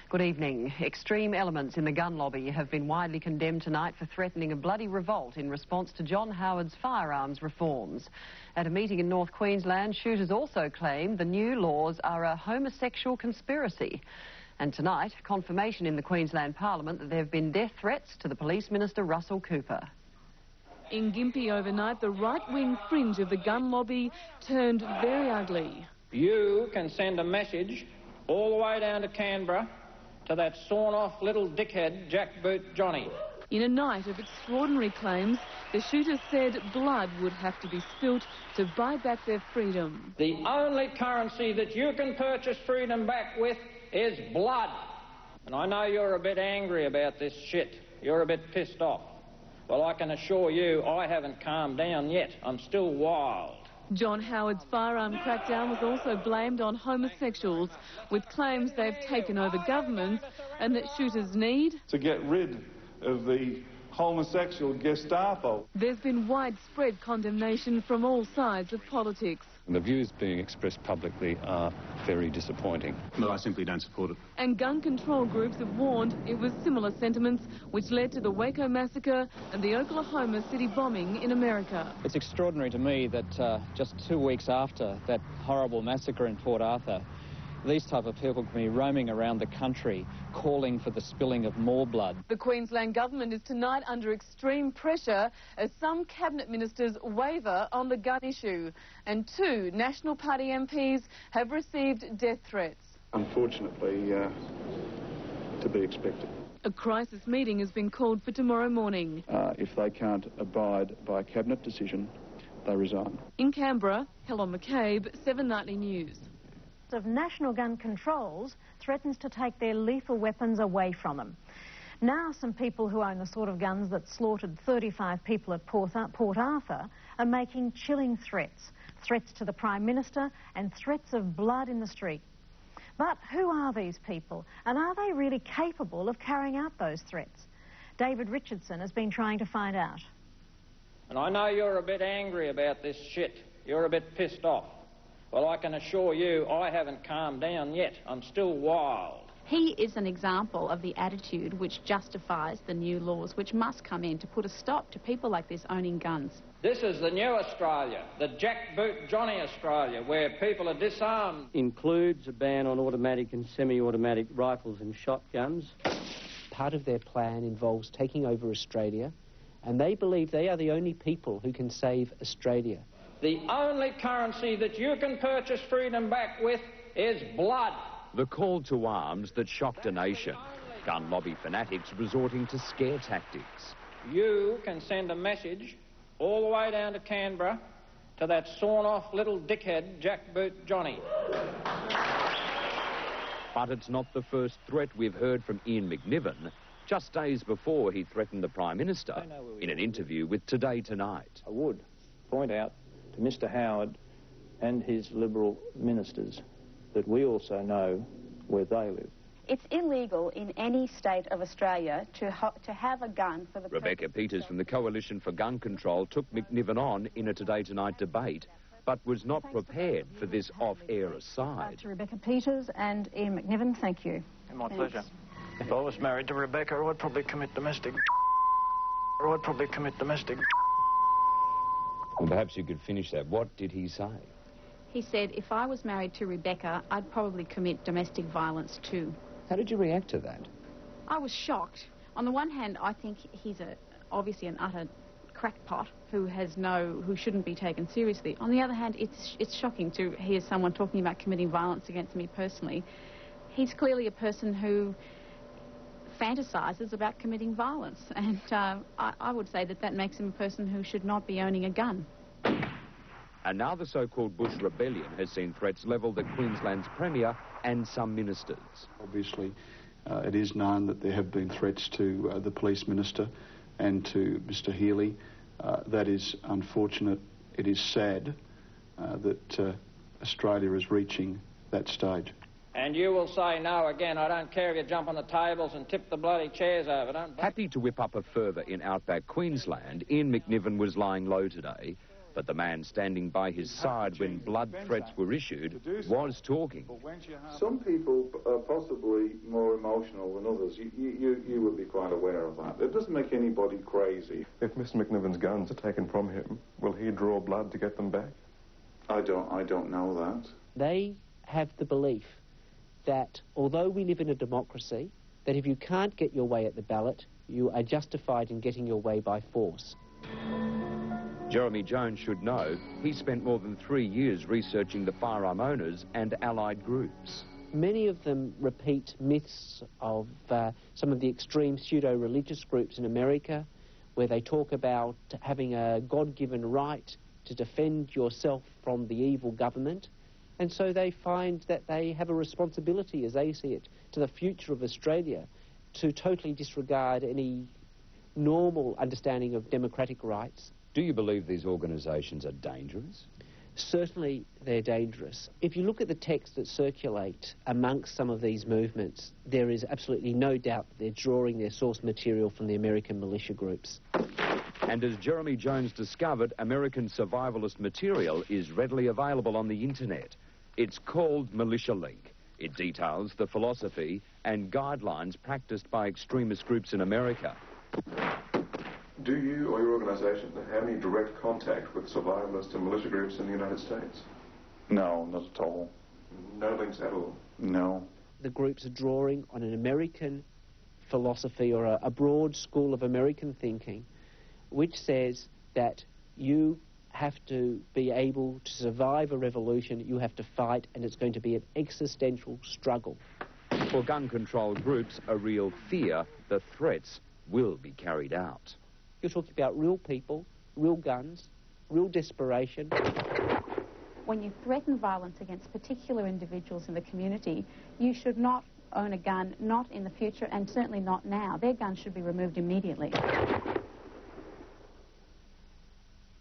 Good evening. Extreme elements in the gun lobby have been widely condemned tonight for threatening a bloody revolt in response to John Howard's firearms reforms. At a meeting in North Queensland, shooters also claim the new laws are a homosexual conspiracy. And tonight, confirmation in the Queensland Parliament that there have been death threats to the Police Minister Russell Cooper. In Gympie overnight, the right-wing fringe of the gun lobby turned very ugly. You can send a message all the way down to Canberra to that sawn-off little dickhead Jackboot Johnny. In a night of extraordinary claims, the shooters said blood would have to be spilt to buy back their freedom. The only currency that you can purchase freedom back with is blood. And I know you're a bit angry about this shit. You're a bit pissed off. Well, I can assure you I haven't calmed down yet. I'm still wild. John Howard's firearm crackdown was also blamed on homosexuals, with claims they've taken over governments and that shooters need to get rid of the homosexual Gestapo. There's been widespread condemnation from all sides of politics. The views being expressed publicly are very disappointing. No, I simply don't support it. And gun control groups have warned it was similar sentiments which led to the Waco massacre and the Oklahoma City bombing in America. It's extraordinary to me that just 2 weeks after that horrible massacre in Port Arthur, these type of people can be roaming around the country calling for the spilling of more blood. The Queensland government is tonight under extreme pressure as some cabinet ministers waver on the gun issue, and 2 National Party MPs have received death threats. Unfortunately, to be expected. A crisis meeting has been called for tomorrow morning. If they can't abide by a cabinet decision, they resign. In Canberra, Helen McCabe, 7 Nightly News. Of national gun controls threatens to take their lethal weapons away from them. Now some people who own the sort of guns that slaughtered 35 people at Port Arthur are making chilling threats. Threats to the Prime Minister and threats of blood in the street. But who are these people, and are they really capable of carrying out those threats? David Richardson has been trying to find out. And I know you're a bit angry about this shit. You're a bit pissed off. Well, I can assure you I haven't calmed down yet. I'm still wild. He is an example of the attitude which justifies the new laws, which must come in to put a stop to people like this owning guns. This is the new Australia, the Jackboot Johnny Australia, where people are disarmed. Includes a ban on automatic and semi-automatic rifles and shotguns. Part of their plan involves taking over Australia, and they believe they are the only people who can save Australia. The only currency that you can purchase freedom back with is blood. The call to arms that shocked a nation. Gun lobby fanatics resorting to scare tactics. You can send a message all the way down to Canberra to that sawn-off little dickhead Jackboot Johnny. But it's not the first threat we've heard from Ian McNiven, just days before he threatened the Prime Minister in an interview with Today Tonight. I would point out to Mr Howard and his Liberal ministers that we also know where they live. It's illegal in any state of Australia to have a gun for the... Rebecca Peters from the Coalition for Gun Control took McNiven on in a Today Tonight debate, but was not prepared for this off-air aside. To Rebecca Peters and Ian McNiven, thank you. My pleasure. If I was married to Rebecca, I'd probably commit domestic... Well, perhaps you could finish that. What did he say? He said, if I was married to Rebecca, I'd probably commit domestic violence too. How did you react to that? I was shocked. On the one hand, I think he's obviously an utter crackpot who shouldn't be taken seriously. On the other hand, it's shocking to hear someone talking about committing violence against me personally. He's clearly a person who fantasises about committing violence, and I would say that makes him a person who should not be owning a gun. And now the so-called Bush Rebellion has seen threats levelled at Queensland's Premier and some ministers. Obviously, it is known that there have been threats to the Police Minister and to Mr Healy. That is unfortunate. It is sad that Australia is reaching that stage. And you will say no again. I don't care if you jump on the tables and tip the bloody chairs over. Happy to whip up a further in outback Queensland, Ian McNiven was lying low today, But the man standing by his side when blood threats were issued was talking. Some people are possibly more emotional than others. You would be quite aware of that. It doesn't make anybody crazy. If Mr. McNiven's guns are taken from him, will he draw blood to get them back? I don't know that. They have the belief that although we live in a democracy, that if you can't get your way at the ballot, you are justified in getting your way by force. Jeremy Jones should know he spent more than 3 years researching the firearm owners and allied groups. Many of them repeat myths of some of the extreme pseudo-religious groups in America, where they talk about having a God-given right to defend yourself from the evil government. And so they find that they have a responsibility, as they see it, to the future of Australia to totally disregard any normal understanding of democratic rights. Do you believe these organisations are dangerous? Certainly they're dangerous. If you look at the texts that circulate amongst some of these movements, there is absolutely no doubt that they're drawing their source material from the American militia groups. And as Jeremy Jones discovered, American survivalist material is readily available on the internet. It's called Militia Link. It details the philosophy and guidelines practiced by extremist groups in America. Do you or your organisation have any direct contact with survivalist and militia groups in the United States? No, not at all. No links at all? No. The groups are drawing on an American philosophy or a broad school of American thinking, which says that you have to be able to survive a revolution, you have to fight, and it's going to be an existential struggle. For gun control groups, a real fear the threats will be carried out. You're talking about real people, real guns, real desperation. When you threaten violence against particular individuals in the community, you should not own a gun, not in the future, and certainly not now. Their guns should be removed immediately.